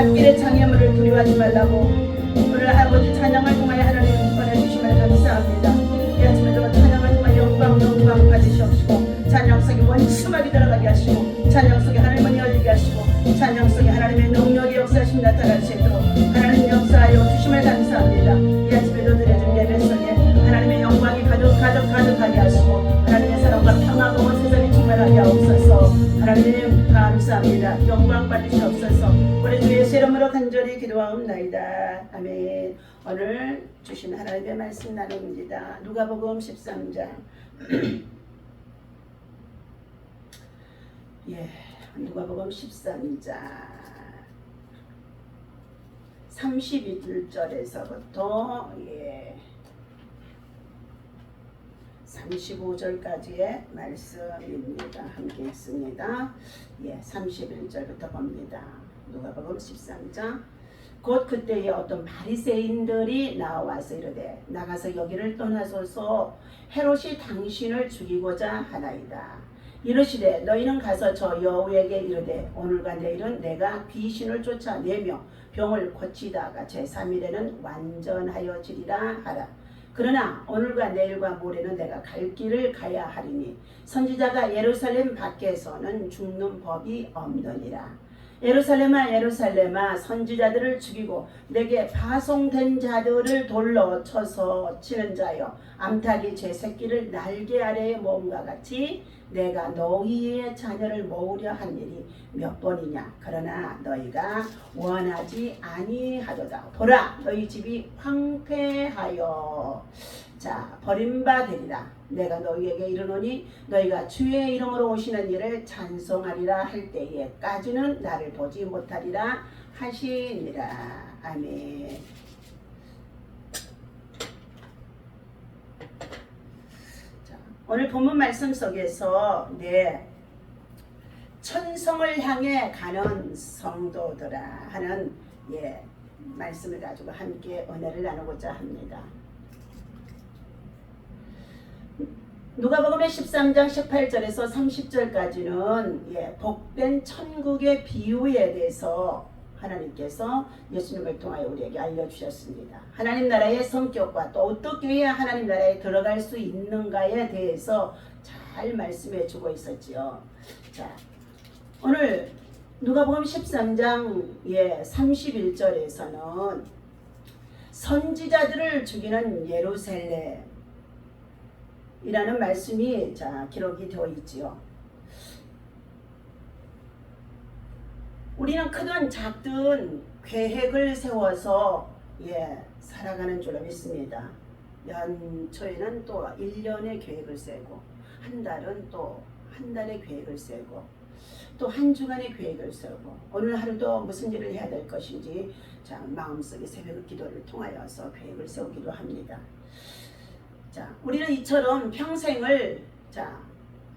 앞길의 장애물을 두려워하지 말라고 오늘 아버지 찬양을 통하여 하나님 보내주시면 감사합니다. 이 아침에도 찬양을 통하여 영광 받으시옵시고 찬양 속에 원심하게 들어가게 하시고 찬양 속에 하나님을 열리게 하시고 찬양 속에 하나님의 능력의 역사심 나타날 수 있도록 하나님 역사하여 주심을 감사합니다. 이 아침에도 드려진 예배 속에 하나님의 영광이 가득하게 하시고 하나님의 사랑과 평화가 온 세상에 충만하게 하옵소서. 하나님 감사합니다. 영광 받으시옵소서. 우리 주 예수 이름으로 간절히 기도하옵나이다. 아멘. 오늘 주신 하나님의 말씀 나눕니다. 누가복음 13장 누가복음 13장 31절에서부터 35절까지의 말씀입니다. 함께 읽습니다. 31절부터 봅니다. 누가복음 13장. 곧 그때에 어떤 바리새인들이 나와서 이르되 나가서 여기를 떠나소서 헤롯이 당신을 죽이고자 하나이다. 이르시되 너희는 가서 저 여우에게 이르되 오늘과 내일은 내가 귀신을 쫓아내며 병을 고치다가 제3일에는 완전하여지리라 하라. 그러나 오늘과 내일과 모레는 내가 갈 길을 가야 하리니 선지자가 예루살렘 밖에서는 죽는 법이 없느니라. 예루살렘아 예루살렘아 선지자들을 죽이고 내게 파송된 자들을 돌로 쳐서 치는 자여 암탉이 제 새끼를 날개 아래에 모음과 같이 내가 너희의 자녀를 모으려 한 일이 몇 번이냐. 그러나 너희가 원하지 아니하도다. 보라 너희 집이 황폐하여 자 버림받으리라. 내가 너희에게 이르노니 너희가 주의 이름으로 오시는 일을 찬송하리라 할 때에까지는 나를 보지 못하리라 하시니라. 아멘. 자, 오늘 본문 말씀 속에서 천성을 향해 가는 성도들아 하는 말씀을 가지고 함께 은혜를 나누고자 합니다. 누가복음의 13장 18절에서 30절까지는 복된 천국의 비유에 대해서 하나님께서 예수님을 통하여 우리에게 알려주셨습니다. 하나님 나라의 성격과 또 어떻게 해야 하나님 나라에 들어갈 수 있는가에 대해서 잘 말씀해 주고 있었지요. 자, 오늘 누가복음 13장 31절에서는 선지자들을 죽이는 예루살렘 이라는 말씀이 기록이 되어 있지요. 우리는 크든 작든 계획을 세워서 살아가는 줄로 믿습니다. 연초에는 또 1년의 계획을 세고 한 달은 또 한 달의 계획을 세고 또 한 주간의 계획을 세우고 오늘 하루도 무슨 일을 해야 될 것인지 마음속에 새벽 기도를 통하여서 계획을 세우기도 합니다. 우리는 이처럼 평생을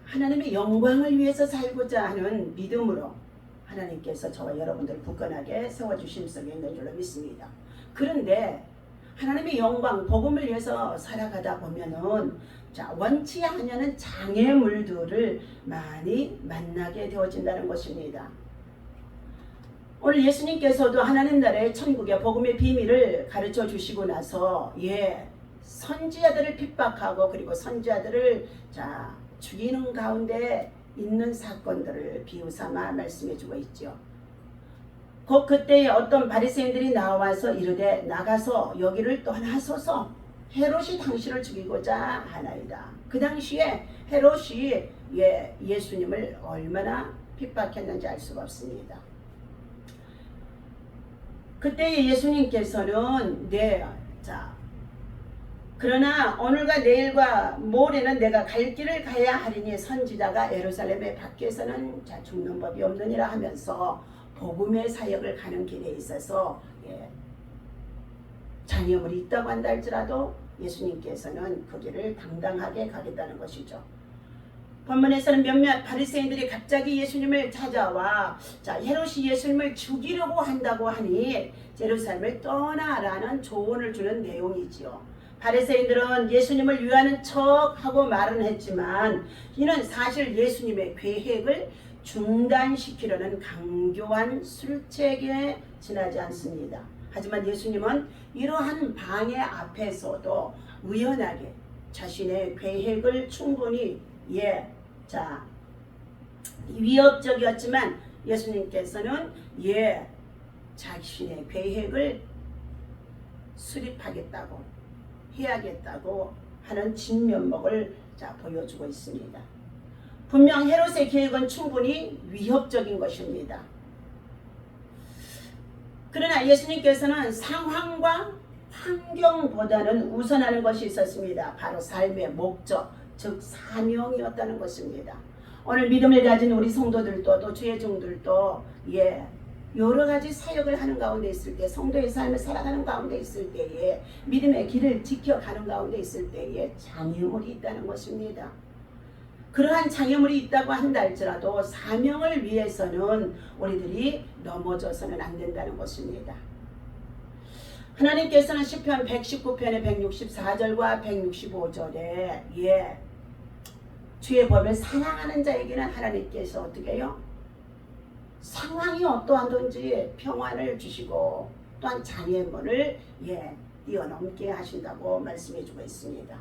하나님의 영광을 위해서 살고자 하는 믿음으로 하나님께서 저와 여러분들 굳건하게 세워주심 속에 있는 줄로 믿습니다. 그런데 하나님의 영광, 복음을 위해서 살아가다 보면은 원치 않으면 장애물들을 많이 만나게 되어진다는 것입니다. 오늘 예수님께서도 하나님 나라의 천국의 복음의 비밀을 가르쳐 주시고 나서 선지자들을 핍박하고 그리고 선지자들을 죽이는 가운데 있는 사건들을 비유삼아 말씀해 주고 있죠. 그때 어떤 바리새인들이 나와서 이르되 나가서 여기를 떠나소서 헤롯이 당신을 죽이고자 하나이다. 그 당시에 헤롯이 예수님을 얼마나 핍박했는지 알 수가 없습니다. 그때 예수님께서는 그러나 오늘과 내일과 모레는 내가 갈 길을 가야 하리니 선지자가 예루살렘의 밖에서는 죽는 법이 없느니라 하면서 복음의 사역을 가는 길에 있어서 장애물이 있다고 한다 할지라도 예수님께서는 그 길을 당당하게 가겠다는 것이죠. 본문에서는 몇몇 바리새인들이 갑자기 예수님을 찾아와 헤롯이 예수님을 죽이려고 한다고 하니 예루살렘을 떠나라는 조언을 주는 내용이지요. 바리새인들은 예수님을 위하는 척하고 말은 했지만 이는 사실 예수님의 계획을 중단시키려는 강교한 술책에 지나지 않습니다. 하지만 예수님은 이러한 방해 앞에서도 의연하게 자신의 계획을 충분히 위협적이었지만 예수님께서는 자신의 계획을 수립하겠다고 해야겠다고 하는 진면목을 보여주고 있습니다. 분명 헤롯의 계획은 충분히 위협적인 것입니다. 그러나 예수님께서는 상황과 환경보다는 우선하는 것이 있었습니다. 바로 삶의 목적, 즉 사명이었다는 것입니다. 오늘 믿음을 가진 우리 성도들도 또 주의 종들도 여러 가지 사역을 하는 가운데 있을 때, 성도의 삶을 살아가는 가운데 있을 때에, 믿음의 길을 지켜가는 가운데 있을 때에 장애물이 있다는 것입니다. 그러한 장애물이 있다고 한다 할지라도 사명을 위해서는 우리들이 넘어져서는 안 된다는 것입니다. 하나님께서는 시편 119편의 164절과 165절에 주의 법을 사랑하는 자에게는 하나님께서 어떻게 해요? 상황이 어떠하든지 평안을 주시고 또한 장애물을 뛰어넘게 하신다고 말씀해 주고 있습니다.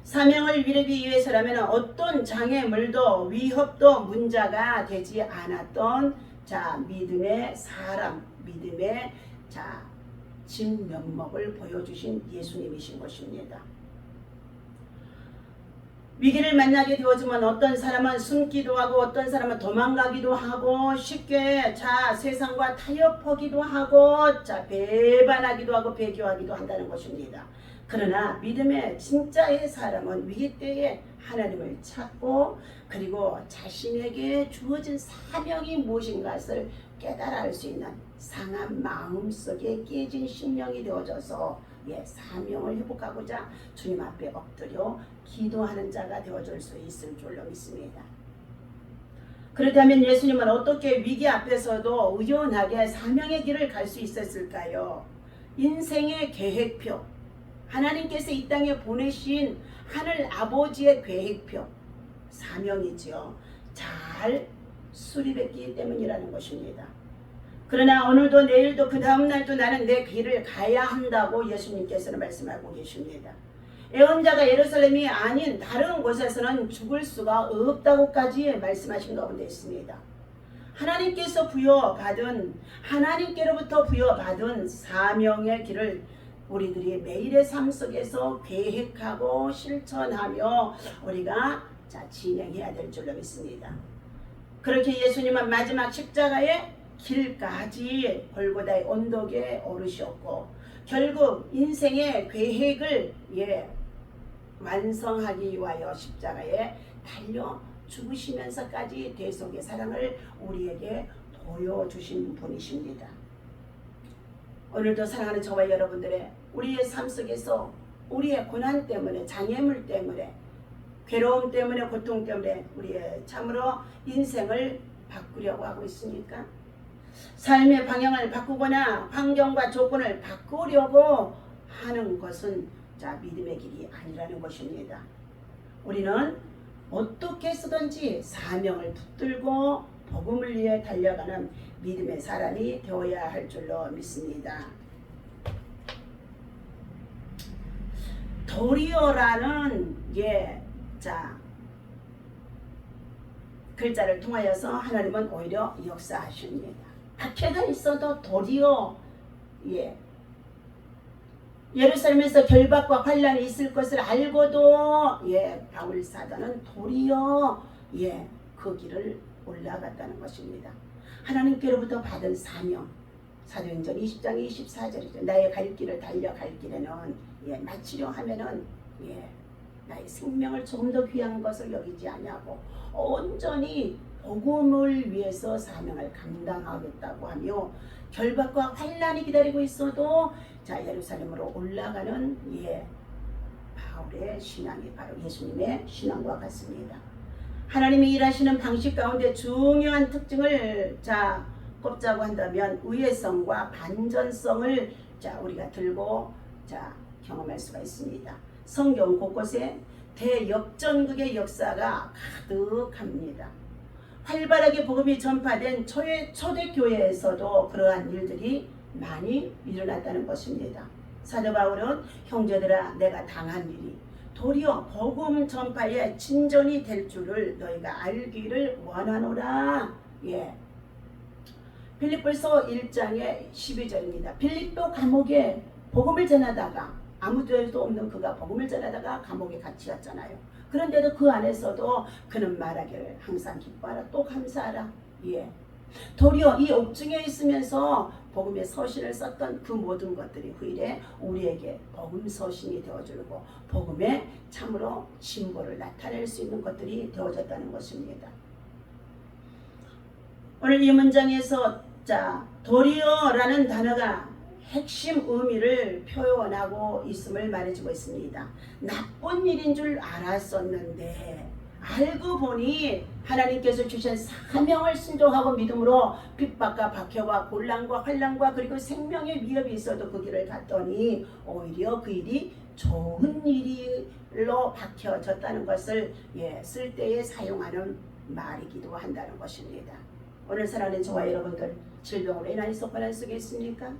사명을 이루기 위해서라면 어떤 장애물도 위협도 문제가 되지 않았던 믿음의 사람, 믿음의 진면목을 보여주신 예수님이신 것입니다. 위기를 만나게 되어지면 어떤 사람은 숨기도 하고 어떤 사람은 도망가기도 하고 쉽게 세상과 타협하기도 하고 배반하기도 하고 배교하기도 한다는 것입니다. 그러나 믿음의 진짜의 사람은 위기 때에 하나님을 찾고 그리고 자신에게 주어진 사명이 무엇인가를 깨달아 알 수 있는 상한 마음속에 깨진 심령이 되어져서 사명을 회복하고자 주님 앞에 엎드려 기도하는 자가 되어줄 수 있을 줄로 믿습니다. 그렇다면 예수님은 어떻게 위기 앞에서도 의연하게 사명의 길을 갈 수 있었을까요? 인생의 계획표, 하나님께서 이 땅에 보내신 하늘 아버지의 계획표, 사명이지요. 잘 수립했기 때문이라는 것입니다. 그러나 오늘도 내일도 그 다음날도 나는 내 길을 가야 한다고 예수님께서는 말씀하고 계십니다. 예언자가 예루살렘이 아닌 다른 곳에서는 죽을 수가 없다고까지 말씀하신 가운데 있습니다. 하나님께서 부여받은, 하나님께로부터 부여받은 사명의 길을 우리들이 매일의 삶 속에서 계획하고 실천하며 우리가 진행해야 될 줄로 믿습니다. 그렇게 예수님은 마지막 십자가의 길까지 골고다의 언덕에 오르셨고 결국 인생의 계획을 완성하기 위하여 십자가에 달려 죽으시면서까지 대속의 사랑을 우리에게 보여주신 분이십니다. 오늘도 사랑하는 저와 여러분들의 우리의 삶 속에서 우리의 고난 때문에, 장애물 때문에, 괴로움 때문에, 고통 때문에 우리의 참으로 인생을 바꾸려고 하고 있습니까? 삶의 방향을 바꾸거나 환경과 조건을 바꾸려고 하는 것은 믿음의 길이 아니라는 것입니다. 우리는 어떻게 해서든지 사명을 붙들고 복음을 위해 달려가는 믿음의 사람이 되어야 할 줄로 믿습니다. 도리어라는 글자를 통하여서 하나님은 오히려 역사하십니다. 박해가 있어도 도리어 예루살렘에서 결박과 환란이 있을 것을 알고도 바울 사도는 도리어 그 길을 올라갔다는 것입니다. 하나님께로부터 받은 사명, 사도행전 20장 24절이죠. 나의 갈 길을 달려갈 길에는 마치려 하면은 나의 생명을 조금 더 귀한 것을 여기지 아니하고 온전히 복음을 위해서 사명을 감당하겠다고 하며 결박과 환란이 기다리고 있어도 예루살렘으로 올라가는 바울의 신앙이 바로 예수님의 신앙과 같습니다. 하나님이 일하시는 방식 가운데 중요한 특징을 꼽자고 한다면 의외성과 반전성을 우리가 들고 경험할 수가 있습니다. 성경 곳곳에 대역전극의 역사가 가득합니다. 활발하게 복음이 전파된 초대교회에서도 그러한 일들이 많이 일어났다는 것입니다. 사도 바울은 형제들아 내가 당한 일이 도리어 복음 전파에 진전이 될 줄을 너희가 알기를 원하노라. 빌립보서 1장의 12절입니다. 빌립보 감옥에 복음을 전하다가 아무 죄도 없는 그가 복음을 전하다가 감옥에 갇히었잖아요. 그런데도 그 안에서도 그는 말하기를 항상 기뻐하라 또 감사하라. 도리어 이 옥중에 있으면서 복음의 서신을 썼던 그 모든 것들이 후일에 우리에게 복음 서신이 되어주고 복음의 참으로 진보를 나타낼 수 있는 것들이 되어졌다는 것입니다. 오늘 이 문장에서 도리어라는 단어가 핵심 의미를 표현하고 있음을 말해주고 있습니다. 나쁜 일인 줄 알았었는데 알고 보니 하나님께서 주신 사명을 순종하고 믿음으로 핍박과 박해와 곤란과 환난과 그리고 생명의 위협이 있어도 그 길을 갔더니 오히려 그 일이 좋은 일로 밝혀졌다는 것을 쓸 때에 사용하는 말이기도 한다는 것입니다. 오늘 사랑하는 저와 여러분들 질병으로 인한 고난 속에 있습니까?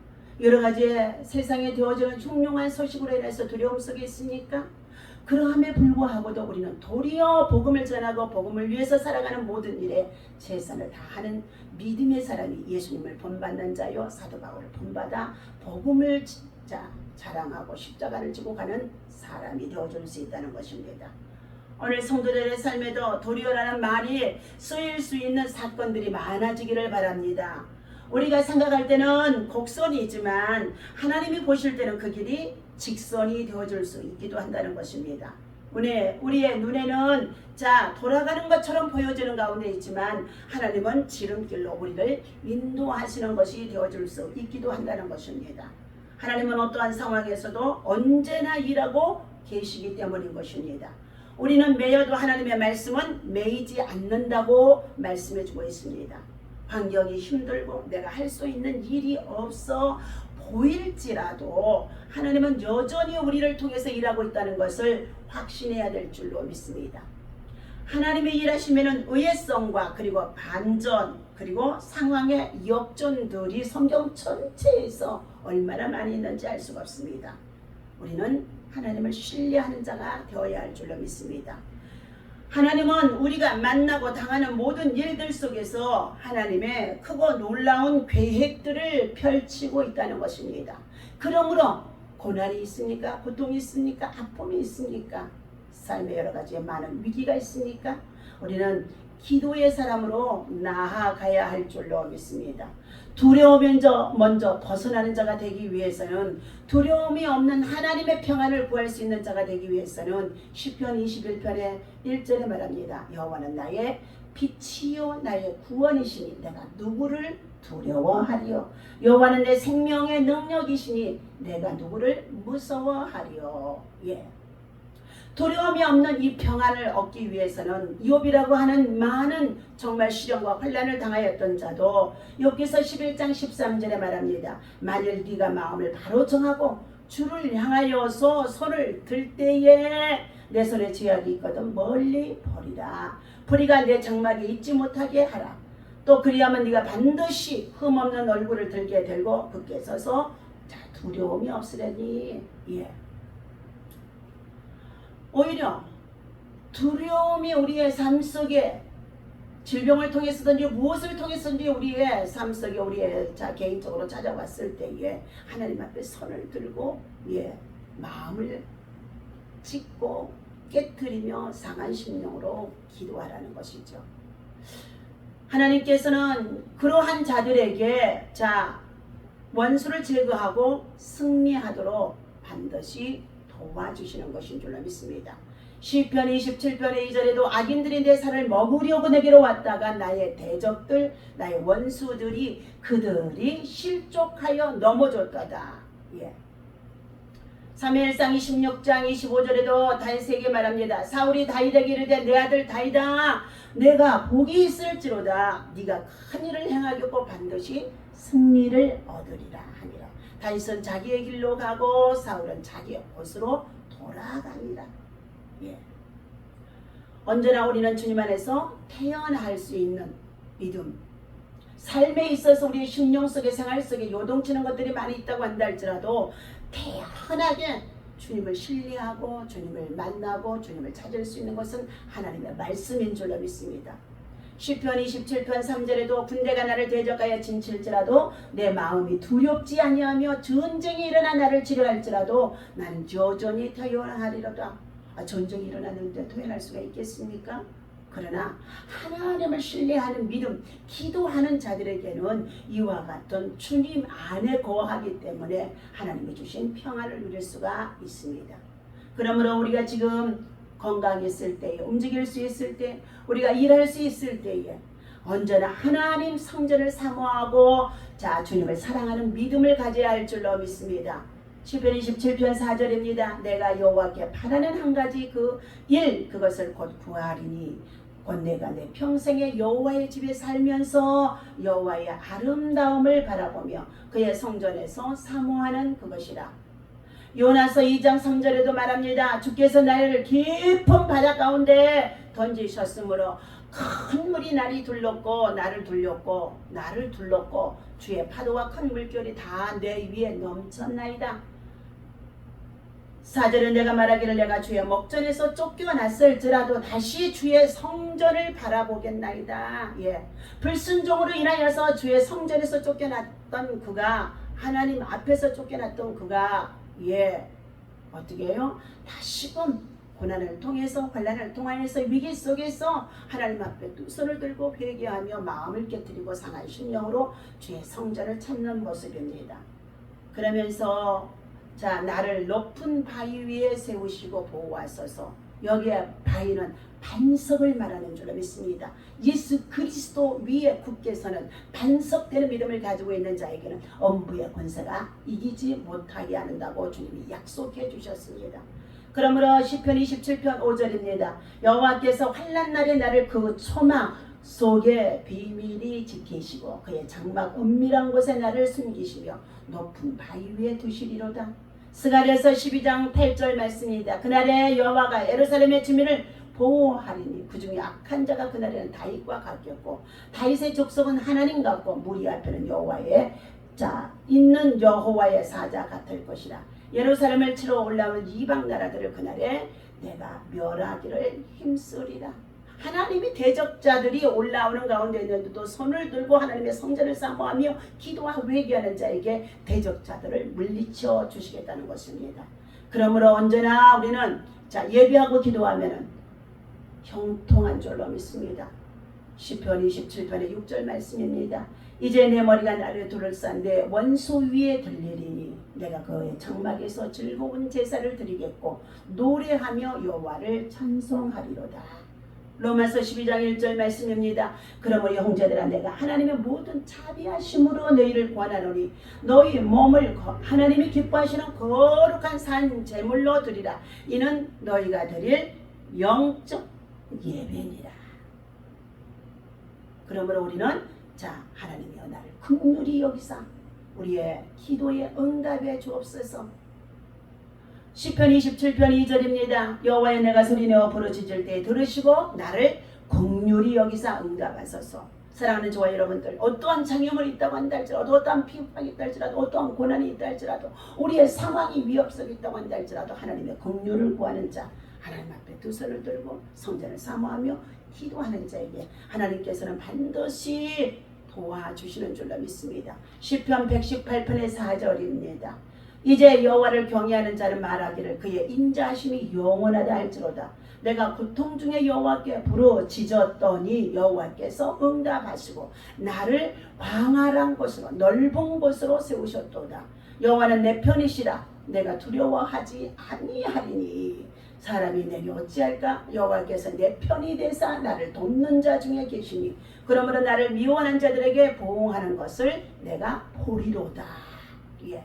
여러 가지 세상에 되어지는 흉흉한 소식으로 인해서 두려움 속에 있습니까? 그러함에 불구하고도 우리는 도리어 복음을 전하고 복음을 위해서 살아가는 모든 일에 최선을 다하는 믿음의 사람이 예수님을 본받는 자요, 사도 바울을 본받아 복음을 자랑하고 십자가를 지고 가는 사람이 되어줄 수 있다는 것입니다. 오늘 성도들의 삶에도 도리어라는 말이 쓰일 수 있는 사건들이 많아지기를 바랍니다. 우리가 생각할 때는 곡선이지만 하나님이 보실 때는 그 길이 직선이 되어줄 수 있기도 한다는 것입니다. 우리의 눈에는 돌아가는 것처럼 보여지는 가운데 있지만 하나님은 지름길로 우리를 인도하시는 것이 되어줄 수 있기도 한다는 것입니다. 하나님은 어떠한 상황에서도 언제나 일하고 계시기 때문인 것입니다. 우리는 매여도 하나님의 말씀은 매이지 않는다고 말씀해주고 있습니다. 환경이 힘들고 내가 할 수 있는 일이 없어 보일지라도 하나님은 여전히 우리를 통해서 일하고 있다는 것을 확신해야 될 줄로 믿습니다. 하나님의 일하시면은 의외성과 그리고 반전 그리고 상황의 역전들이 성경 전체에서 얼마나 많이 있는지 알 수가 없습니다. 우리는 하나님을 신뢰하는 자가 되어야 할 줄로 믿습니다. 하나님은 우리가 만나고 당하는 모든 일들 속에서 하나님의 크고 놀라운 계획들을 펼치고 있다는 것입니다. 그러므로 고난이 있습니까? 고통이 있습니까? 아픔이 있습니까? 삶의 여러 가지 많은 위기가 있습니까? 우리는 기도의 사람으로 나아가야 할 줄로 믿습니다. 두려움에 먼저 벗어나는 자가 되기 위해서는 두려움이 없는 하나님의 평안을 구할 수 있는 자가 되기 위해서는 시편 21편의 1절에 말합니다. 여호와는 나의 빛이요 나의 구원이시니 내가 누구를 두려워하리요. 여호와는 내 생명의 능력이시니 내가 누구를 무서워하리요. 두려움이 없는 이 평안을 얻기 위해서는 욥이라고 하는 많은 정말 시련과 환난을 당하였던 자도 욥기서 11장 13절에 말합니다. 만일 네가 마음을 바로 정하고 주를 향하여서 손을 들 때에 내 손에 죄악이 있거든 멀리 버리라. 불의가 내 장막에 있지 못하게 하라. 또 그리하면 네가 반드시 흠없는 얼굴을 들게 되고 굳게 서서 두려움이 없으려니. 오히려 두려움이 우리의 삶 속에 질병을 통해서든지 무엇을 통해서든지 우리의 삶 속에 우리의 개인적으로 찾아왔을 때에 하나님 앞에 손을 들고 마음을 찢고 깨트리며 상한 심령으로 기도하라는 것이죠. 하나님께서는 그러한 자들에게 원수를 제거하고 승리하도록 반드시 도와주시는 것인 줄로 믿습니다. 시편 27편의 2절에도 악인들이 내 살을 먹으려고 내게로 왔다가 나의 대적들 나의 원수들이 그들이 실족하여 넘어졌도다. 사무엘상 26장 25절에도 다윗에게 말합니다. 사울이 다윗에게 이르되 내 아들 다윗아 내가 복이 있을지로다 네가 큰 일을 행하겠고 반드시 승리를 얻으리라 하니라. 다윗은 자기의 길로 가고 사울은 자기의 곳으로 돌아가니라. 언제나 우리는 주님 안에서 태어날 수 있는 믿음, 삶에 있어서 우리의 심령 속에 생활 속에 요동치는 것들이 많이 있다고 한다 할지라도 태연하게 주님을 신뢰하고 주님을 만나고 주님을 찾을 수 있는 것은 하나님의 말씀인 줄로 믿습니다. 시편 27편 3절에도 군대가 나를 대적하여 진칠지라도 내 마음이 두렵지 아니하며 전쟁이 일어나 나를 치료할지라도 나는 여전히 태연하리로다. 전쟁이 일어났는데 토해날 수가 있겠습니까? 그러나 하나님을 신뢰하는 믿음, 기도하는 자들에게는 이와 같은 주님 안에 거하기 때문에 하나님이 주신 평안을 누릴 수가 있습니다. 그러므로 우리가 지금 건강했을 때에, 움직일 수 있을 때, 우리가 일할 수 있을 때에 언제나 하나님 성전을 사모하고 주님을 사랑하는 믿음을 가져야 할 줄로 믿습니다. 시편 27편 4절입니다. 내가 여호와께 바라는 한 가지 그것을 곧 구하리니 곧 내가 내 평생에 여호와의 집에 살면서 여호와의 아름다움을 바라보며 그의 성전에서 사모하는 그것이라. 요나서 2장 3절에도 말합니다. 주께서 나를 깊은 바다 가운데 던지셨으므로 큰 물이 나를 둘렀고 주의 파도와 큰 물결이 다 내 위에 넘쳤나이다. 4절은 내가 말하기를 내가 주의 목전에서 쫓겨났을지라도 다시 주의 성전을 바라보겠나이다. 예. 불순종으로 인하여서 주의 성전에서 쫓겨났던 그가, 하나님 앞에서 쫓겨났던 그가, 예, 어떻게 해요? 다시금 고난을 통해서, 환난을 통하여서, 위기 속에서 하나님 앞에 두 손을 들고 회개하며 마음을 깨뜨리고 상한 심령으로 주의 성전을 찾는 모습입니다. 그러면서 자, 나를 높은 바위 위에 세우시고 보호하소서. 여기에 바위는 반석을 말하는 줄로 믿습니다. 예수 그리스도 위에 굳게 서는 반석되는 믿음을 가지고 있는 자에게는 엄부의 권세가 이기지 못하게 하는다고 주님이 약속해 주셨습니다. 그러므로 시편 27편 5절입니다. 여호와께서 환난 날에 나를 그 초막 속에 비밀히 지키시고 그의 장막 은밀한 곳에 나를 숨기시며 높은 바위 위에 두시리로다. 스가랴서 12장 8절 말씀입니다. 그날에 여호와가 예루살렘의 주민을 보호하리니 그 중에 악한 자가 그날에는 다윗과 같겠고 다윗의 족속은 하나님 같고 무리 앞에는 여호와의 있는 여호와의 사자 같을 것이라. 예루살렘을 치러 올라오는 이방 나라들을 그날에 내가 멸하기를 힘쓰리라. 하나님이 대적자들이 올라오는 가운데 있는데도 손을 들고 하나님의 성전을 사모하며 기도하고 회개하는 자에게 대적자들을 물리쳐 주시겠다는 것입니다. 그러므로 언제나 우리는 예배하고 기도하면 형통한 줄로 믿습니다. 시편 27편의 6절 말씀입니다. 이제 내 머리가 나를 둘러싼 내 원수 위에 들리리니 내가 그의 장막에서 즐거운 제사를 드리겠고 노래하며 여호와를 찬송하리로다. 로마서 12장 1절 말씀입니다. 그러므로 형제들아 내가 하나님의 모든 자비하심으로 너희를 권하노니 너희 몸을 하나님이 기뻐하시는 거룩한 산 제물로 드리라. 이는 너희가 드릴 영적 예배니라. 그러므로 우리는 하나님이여 나를 긍휼히 여기사 우리의 기도에 응답해 주옵소서. 시편 27편 2절입니다. 여호와의 내가 소리내어 부르짖을 때 들으시고 나를 긍휼히 여기사 응답하소서. 사랑하는 저와 여러분들, 어떠한 장애물이 있다고 한다 할지라도, 어떠한 비판이 있다 할지라도, 어떠한 고난이 있다 할지라도, 우리의 상황이 위협 속에 있다고 한다 할지라도 하나님의 긍휼을 구하는 자, 하나님 앞에 두 손을 들고 성전을 사모하며 기도하는 자에게 하나님께서는 반드시 도와주시는 줄로 믿습니다. 시편 118편의 4절입니다. 이제 여호와를 경외하는 자는 말하기를 그의 인자하심이 영원하다 할지로다. 내가 고통 중에 여호와께 부르짖었더니 여호와께서 응답하시고 나를 광활한 곳으로 넓은 곳으로 세우셨도다. 여호와는 내 편이시라. 내가 두려워하지 아니하리니. 사람이 내게 어찌할까? 여호와께서 내 편이 되사 나를 돕는 자 중에 계시니 그러므로 나를 미워하는 자들에게 보응하는 것을 내가 보리로다. 예.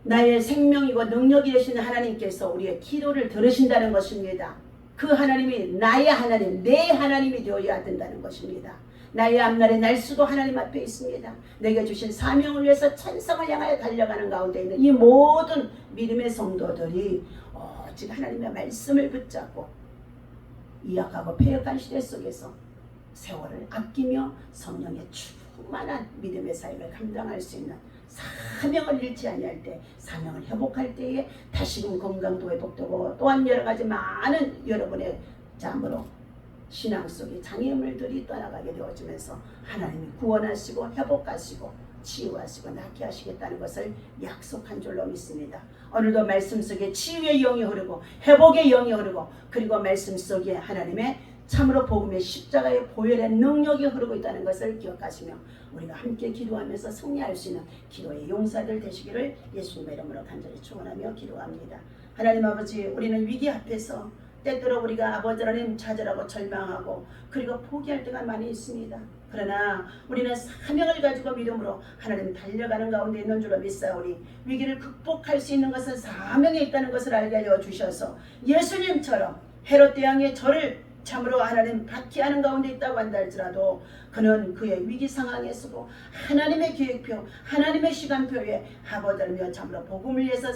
나의 생명이고 능력이 되시는 하나님께서 우리의 기도를 들으신다는 것입니다. 그 하나님이 나의 하나님, 내 하나님이 되어야 된다는 것입니다. 나의 앞날의 날수도 하나님 앞에 있습니다. 내게 주신 사명을 위해서 천성을 향하여 달려가는 가운데 있는 이 모든 믿음의 성도들이 오직 하나님의 말씀을 붙잡고 이악하고 패역한 시대 속에서 세월을 아끼며 성령의 충만한 믿음의 삶을 감당할 수 있는 사명을 잃지 아니할 때, 사명을 회복할 때에 다시금 건강도 회복되고 또한 여러가지 많은 여러분의 잠으로 신앙 속에 장애물들이 떠나가게 되어지면서 하나님이 구원하시고 회복하시고 치유하시고 낫게 하시겠다는 것을 약속한 줄로 믿습니다. 오늘도 말씀 속에 치유의 영이 흐르고 회복의 영이 흐르고 그리고 말씀 속에 하나님의 참으로 복음의 십자가의 보혈의 능력이 흐르고 있다는 것을 기억하시며 우리가 함께 기도하면서 승리할 수 있는 기도의 용사들 되시기를 예수님의 이름으로 간절히 축원하며 기도합니다. 하나님 아버지, 우리는 위기 앞에서 때때로 우리가 아버지 하나님 찾으라고 절망하고 그리고 포기할 때가 많이 있습니다. 그러나 우리는 사명을 가지고 믿음으로 하나님 달려가는 가운데 있는 줄로 믿사오니 위기를 극복할 수 있는 것은 사명에 있다는 것을 알게 하여 주셔서 예수님처럼 헤롯 대왕의 저를 참으로 하나님 박해하는 가운데 있다고 한다 할지라도 그는 그의 위기 상황에서도 하나님의 계획표, 하나님의 시간표에 아버지며 참으로 복음을 위해서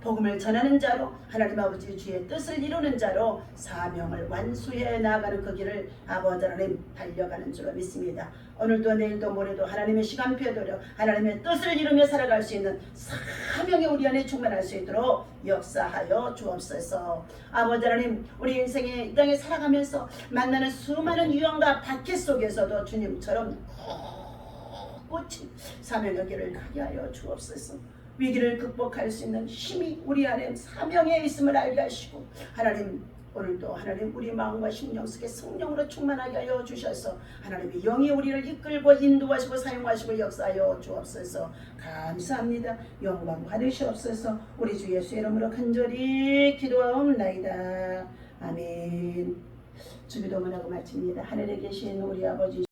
복음을 전하는 자로 하나님 아버지 주의 뜻을 이루는 자로 사명을 완수해 나아가는 그 길을 아버지 하나님 달려가는 줄로 믿습니다. 오늘도 내일도 모레도 하나님의 시간표대로 하나님의 뜻을 이루며 살아갈 수 있는 사명이 우리 안에 충만할 수 있도록 역사하여 주옵소서. 아버지 하나님, 우리 인생의 이 땅에 살아가면서 만나는 수많은 유형과 박해 속에서도 주님처럼 꽂힌 사명의 길을 가게 하여 주옵소서. 위기를 극복할 수 있는 힘이 우리 안에 사명에 있음을 알게 하시고, 하나님 오늘도 하나님 우리 마음과 심령 속에 성령으로 충만하게 하여 주셔서 하나님의 영이 우리를 이끌고 인도하시고 사용하시고 역사하여 주옵소서. 감사합니다. 영광 받으시옵소서. 우리 주 예수 이름으로 간절히 기도하옵나이다. 아멘. 주기도문하고 마칩니다. 하늘에 계신 우리 아버지